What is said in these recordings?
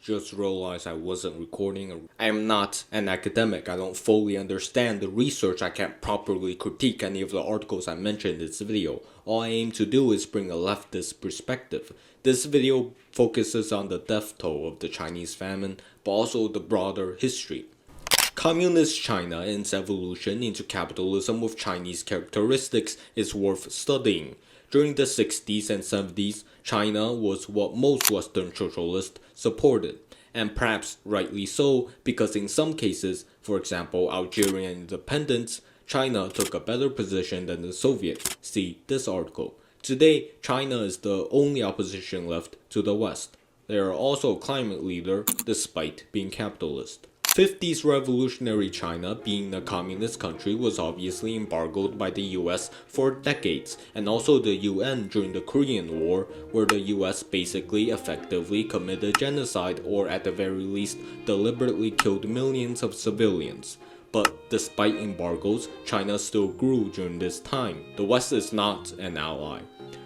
Just realized I wasn't recording. I am not an academic. I don't fully understand the research. I can't properly critique any of the articles I mentioned in this video. All I aim to do is bring a leftist perspective. This video focuses on the death toll of the Chinese famine, but also the broader history. Communist China and its evolution into capitalism with Chinese characteristics is worth studying. During the 60s and 70s, China was what most Western socialists supported, and perhaps rightly so, because in some cases, for example Algerian independence, China took a better position than the Soviets. See this article. Today, China is the only opposition left to the West. They are also a climate leader despite being capitalist. 50s revolutionary China, being a communist country, was obviously embargoed by the US for decades, and also the UN during the Korean War, where the US basically effectively committed genocide or at the very least deliberately killed millions of civilians. But despite embargoes, China still grew during this time. The West is not an ally.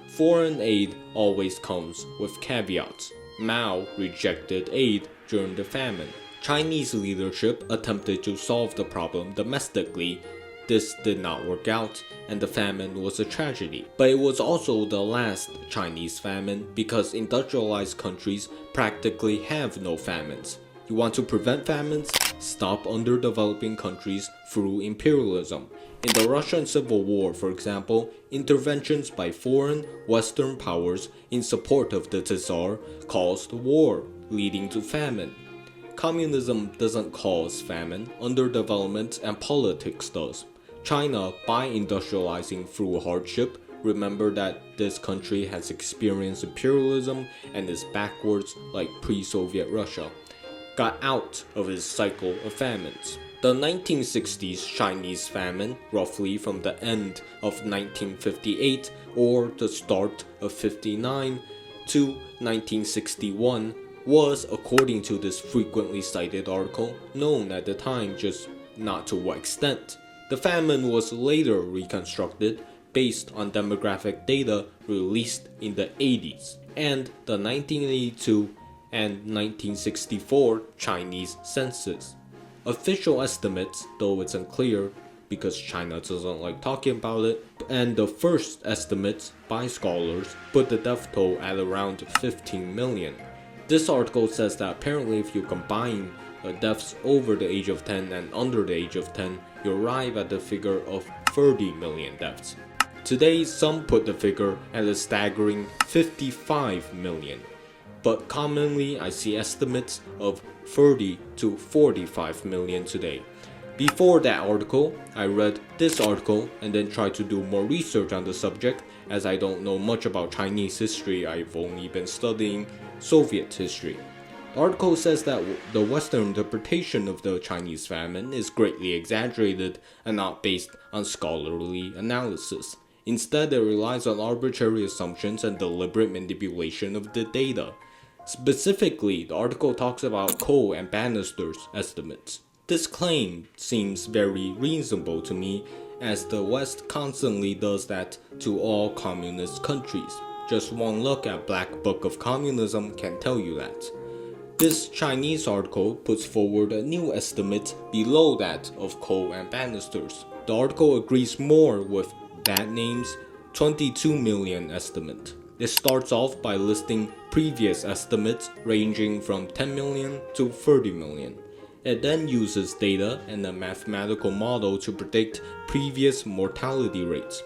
Foreign aid always comes with caveats. Mao rejected aid during the famine. Chinese leadership attempted to solve the problem domestically. This did not work out, and the famine was a tragedy. But it was also the last Chinese famine because industrialized countries practically have no famines. You want to prevent famines? Stop underdeveloping countries through imperialism. In the Russian Civil War, for example, interventions by foreign Western powers in support of the Tsar caused war, leading to famine. Communism doesn't cause famine, underdevelopment and politics does. China, by industrializing through hardship, remember that this country has experienced imperialism and is backwards like pre-Soviet Russia, got out of its cycle of famines. The 1960s Chinese famine, roughly from the end of 1958 or the start of 59 to 1961, was, according to this frequently cited article, known at the time, just not to what extent. The famine was later reconstructed based on demographic data released in the 80s and the 1982 and 1964 Chinese census. Official estimates, though it's unclear because China doesn't like talking about it, and the first estimates by scholars put the death toll at around 15 million. This article says that apparently if you combine deaths over the age of 10 and under the age of 10, you arrive at the figure of 30 million deaths. Today, some put the figure at a staggering 55 million, but commonly I see estimates of 30 to 45 million today. Before that article, I read this article and then tried to do more research on the subject, as I don't know much about Chinese history. I've only been studying Soviet history. The article says that the Western interpretation of the Chinese famine is greatly exaggerated and not based on scholarly analysis. Instead, it relies on arbitrary assumptions and deliberate manipulation of the data. Specifically, the article talks about Coe and Bannister's estimates. This claim seems very reasonable to me, as the West constantly does that to all communist countries. Just one look at Black Book of Communism can tell you that. This Chinese article puts forward a new estimate below that of Coe and Bannister's. The article agrees more with that name's 22 million estimate. It starts off by listing previous estimates ranging from 10 million to 30 million. It then uses data and a mathematical model to predict previous mortality rates.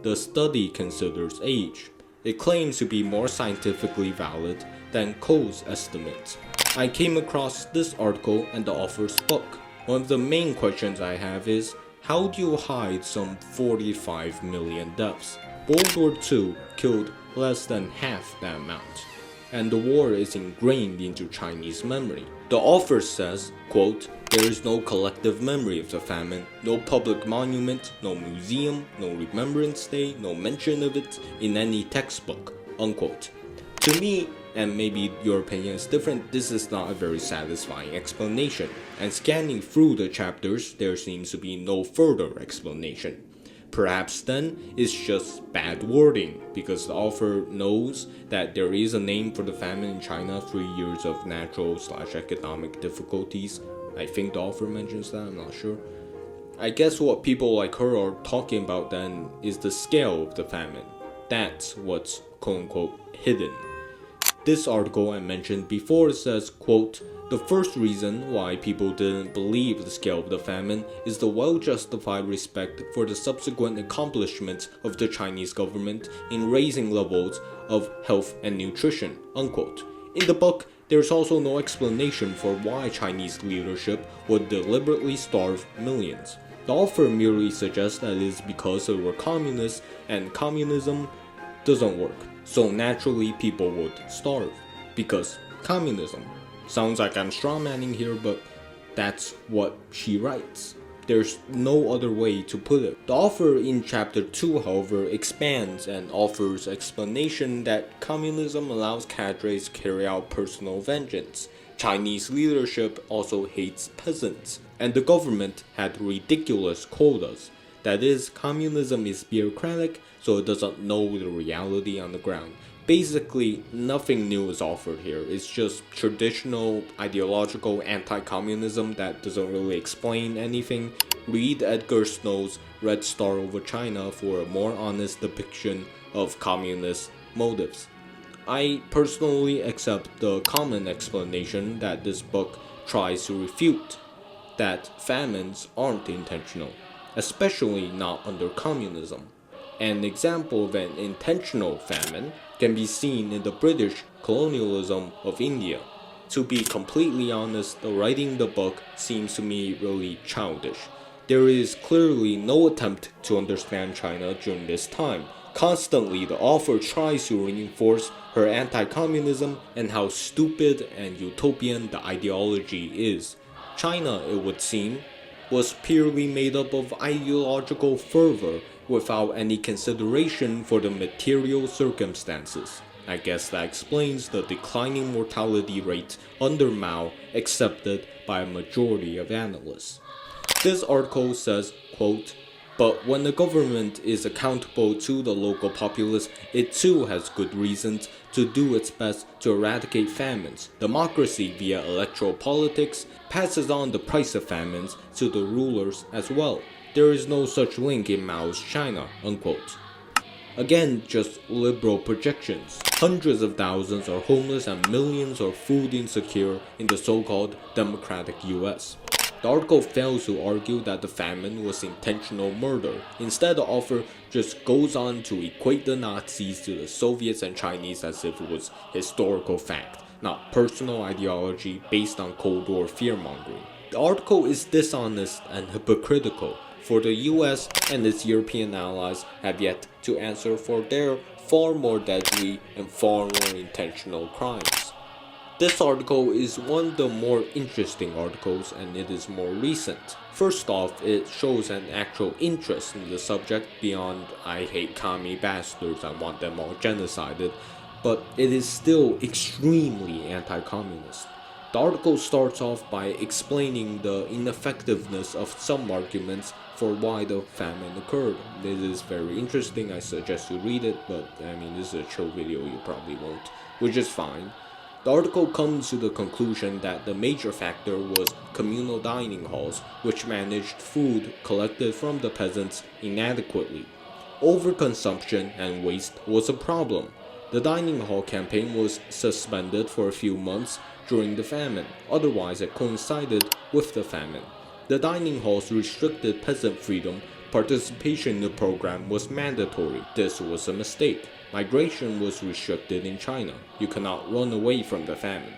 The study considers age. It claims to be more scientifically valid than Coe's estimates. I came across this article and the author's book. One of the main questions I have is, how do you hide some 45 million deaths? World War II killed less than half that amount, and the war is ingrained into Chinese memory. The author says, quote, "There is no collective memory of the famine, no public monument, no museum, no remembrance day, no mention of it in any textbook," unquote. To me, and maybe your opinion is different, this is not a very satisfying explanation, and scanning through the chapters, there seems to be no further explanation. Perhaps then it's just bad wording, because the author knows that there is a name for the famine in China, 3 years of natural/economic difficulties. I think the author mentions that, I'm not sure. I guess what people like her are talking about then is the scale of the famine. That's what's quote-unquote hidden. This article I mentioned before says, quote, "The first reason why people didn't believe the scale of the famine is the well-justified respect for the subsequent accomplishments of the Chinese government in raising levels of health and nutrition," unquote. In the book, there's also no explanation for why Chinese leadership would deliberately starve millions. The author merely suggests that it is because they were communists and communism doesn't work. So naturally people would starve, because communism. Sounds like I'm strawmanning here, but that's what she writes. There's no other way to put it. The author in chapter 2, however, expands and offers explanation that communism allows cadres to carry out personal vengeance. Chinese leadership also hates peasants, and the government had ridiculous quotas. That is, communism is bureaucratic, so it doesn't know the reality on the ground. Basically, nothing new is offered here. It's just traditional ideological anti-communism that doesn't really explain anything. Read Edgar Snow's Red Star Over China for a more honest depiction of communist motives. I personally accept the common explanation that this book tries to refute, that famines aren't intentional, especially not under communism. An example of an intentional famine can be seen in the British colonialism of India. To be completely honest, writing the book seems to me really childish. There is clearly no attempt to understand China during this time. Constantly, the author tries to reinforce her anti-communism and how stupid and utopian the ideology is. China, it would seem, was purely made up of ideological fervor without any consideration for the material circumstances. I guess that explains the declining mortality rate under Mao accepted by a majority of analysts. This article says, quote, "But when the government is accountable to the local populace, it too has good reasons to do its best to eradicate famines. Democracy via electoral politics passes on the price of famines to the rulers as well. There is no such link in Mao's China," unquote. Again, just liberal projections. Hundreds of thousands are homeless and millions are food insecure in the so-called democratic US. The article fails to argue that the famine was intentional murder. Instead, the author just goes on to equate the Nazis to the Soviets and Chinese as if it was historical fact, not personal ideology based on Cold War fear-mongering. The article is dishonest and hypocritical, for the US and its European allies have yet to answer for their far more deadly and far more intentional crimes. This article is one of the more interesting articles, and it is more recent. First off, it shows an actual interest in the subject beyond "I hate commie bastards, I want them all genocided," but it is still extremely anti-communist. The article starts off by explaining the ineffectiveness of some arguments for why the famine occurred. It is very interesting, I suggest you read it, but this is a chill video, you probably won't, which is fine. The article comes to the conclusion that the major factor was communal dining halls, which managed food collected from the peasants inadequately. Overconsumption and waste was a problem. The dining hall campaign was suspended for a few months during the famine, otherwise it coincided with the famine. The dining halls restricted peasant freedom. Participation in the program was mandatory. This was a mistake. Migration was restricted in China. You cannot run away from the famine.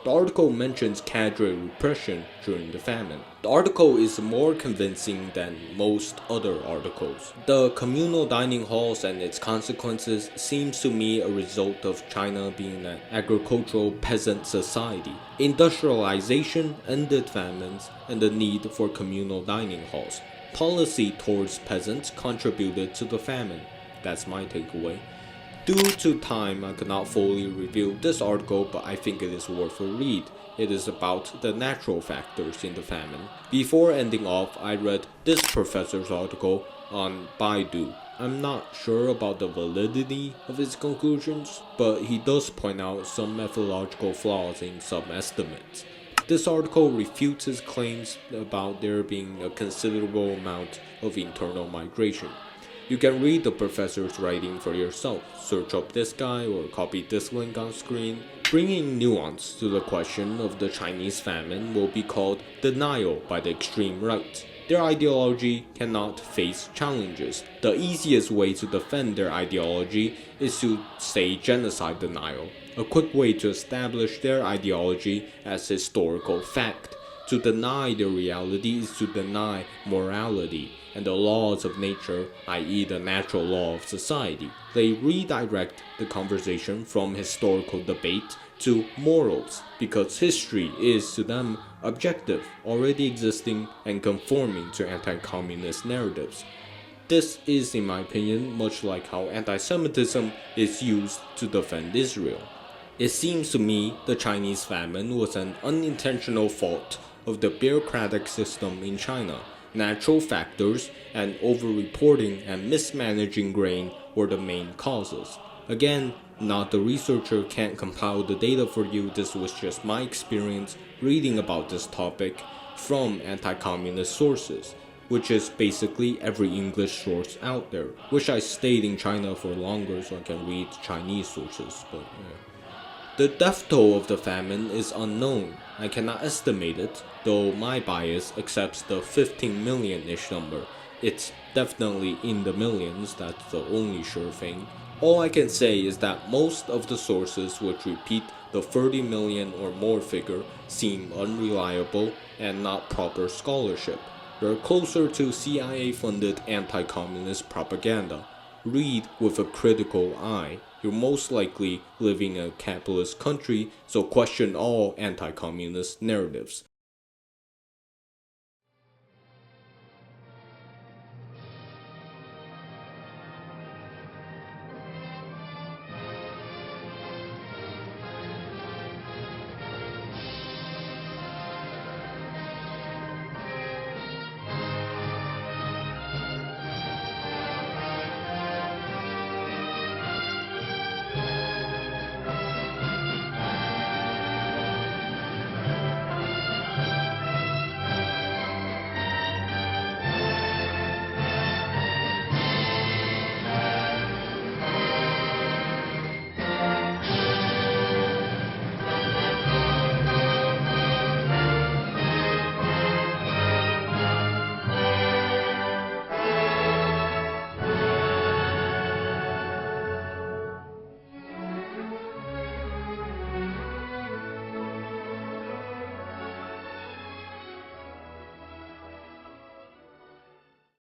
The article mentions cadre repression during the famine. The article is more convincing than most other articles. The communal dining halls and its consequences seems to me a result of China being an agricultural peasant society. Industrialization ended famines and the need for communal dining halls. Policy towards peasants contributed to the famine. That's my takeaway. Due to time, I could not fully review this article, but I think it is worth a read. It is about the natural factors in the famine. Before ending off, I read this professor's article on Baidu. I'm not sure about the validity of his conclusions, but he does point out some methodological flaws in some estimates. This article refutes his claims about there being a considerable amount of internal migration. You can read the professor's writing for yourself. Search up this guy or copy this link on screen. Bringing nuance to the question of the Chinese famine will be called denial by the extreme right. Their ideology cannot face challenges. The easiest way to defend their ideology is to say genocide denial, a quick way to establish their ideology as historical fact. To deny their reality is to deny morality and the laws of nature, i.e. the natural law of society. They redirect the conversation from historical debate to morals, because history is to them objective, already existing and conforming to anti-communist narratives. This is, in my opinion, much like how anti-Semitism is used to defend Israel. It seems to me the Chinese famine was an unintentional fault of the bureaucratic system in China. Natural factors and over-reporting and mismanaging grain were the main causes. Again, not the researcher can't compile the data for you. This was just my experience reading about this topic from anti-communist sources, which is basically every English source out there. Wish I stayed in China for longer so I can read Chinese sources, but yeah. The death toll of the famine is unknown. I cannot estimate it, though my bias accepts the 15 million-ish number. It's definitely in the millions, that's the only sure thing. All I can say is that most of the sources which repeat the 30 million or more figure seem unreliable and not proper scholarship. They're closer to CIA-funded anti-communist propaganda. Read with a critical eye. You're most likely living in a capitalist country, so question all anti-communist narratives.